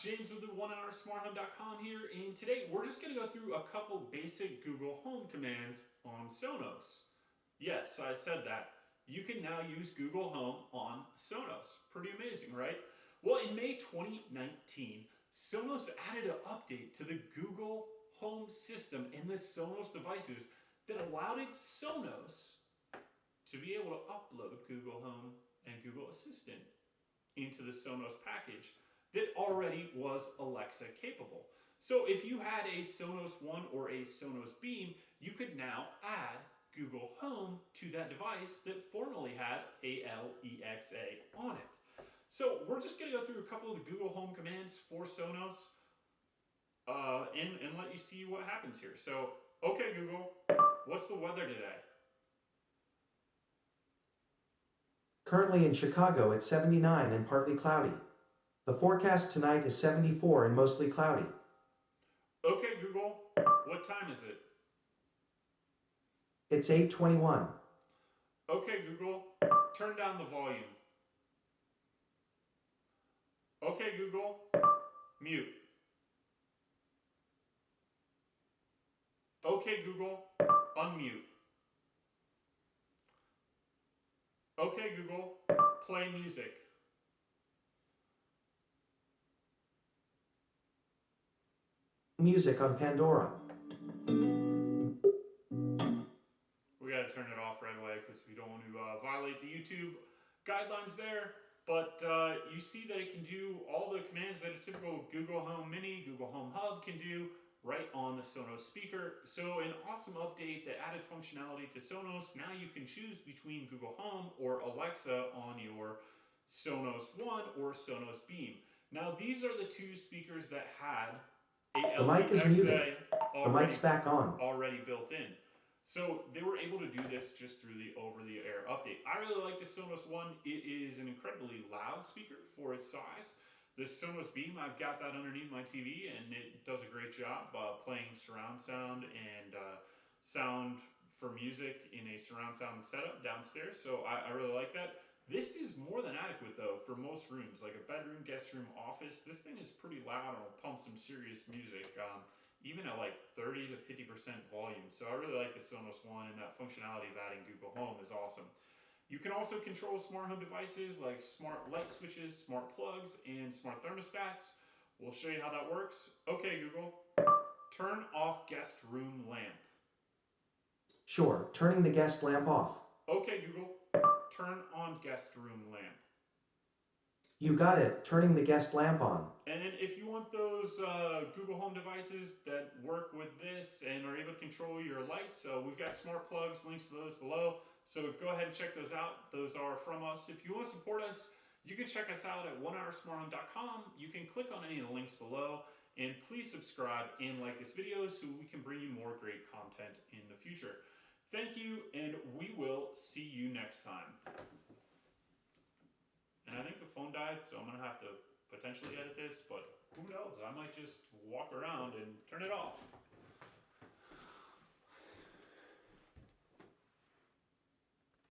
James with the OneHourSmartHome.com here, and today we're just going to go through a couple basic Google Home commands on Sonos. Yes, I said that. You can now use Google Home on Sonos. Pretty amazing, right? Well, in May 2019, Sonos added an update to the Google Home system and the Sonos devices that allowed Sonos to be able to upload Google Home and Google Assistant into the Sonos package that already was Alexa capable. So if you had a Sonos One or a Sonos Beam, you could now add Google Home to that device that formerly had Alexa on it. So we're just going to go through a couple of the Google Home commands for Sonos and let you see what happens here. So, okay Google, what's the weather today? Currently in Chicago it's 79 and partly cloudy. The forecast tonight is 74 and mostly cloudy. Okay Google, what time is it? It's 8:21. Okay Google, turn down the volume. Okay Google, mute. Okay Google, unmute. Okay Google, play music. Music on Pandora. We got to turn it off right away because we don't want to violate the YouTube guidelines there. But you see that it can do all the commands that a typical Google Home Mini, Google Home Hub can do right on the Sonos speaker. So an awesome update that added functionality to Sonos. Now you can choose between Google Home or Alexa on your Sonos One or Sonos Beam. Now these are the two speakers that had The mic is muted. The mic's back on. Already built in. So they were able to do this just through the over-the-air update. I really like the Sonos One. It is an incredibly loud speaker for its size. The Sonos Beam, I've got that underneath my TV, and it does a great job playing surround sound and sound for music in a surround sound setup downstairs. So I really like that. This is more than adequate though for most rooms, like a bedroom, guest room, office. This thing is pretty loud and will pump some serious music, even at like 30 to 50% volume. So I really like the Sonos One, and that functionality of adding Google Home is awesome. You can also control smart home devices like smart light switches, smart plugs, and smart thermostats. We'll show you how that works. Okay Google, turn off guest room lamp. Sure, turning the guest lamp off. Okay Google, turn on guest room lamp. You got it, turning the guest lamp on. And if you want those Google Home devices that work with this and are able to control your lights, we've got smart plugs, links to those below. So go ahead and check those out. Those are from us. If you want to support us, you can check us out at OneHourSmartHome.com. You can click on any of the links below. And please subscribe and like this video so we can bring you more great content in the future. Thank you, and we will see you next time. And I think the phone died, so I'm going to have to potentially edit this, but who knows? I might just walk around and turn it off.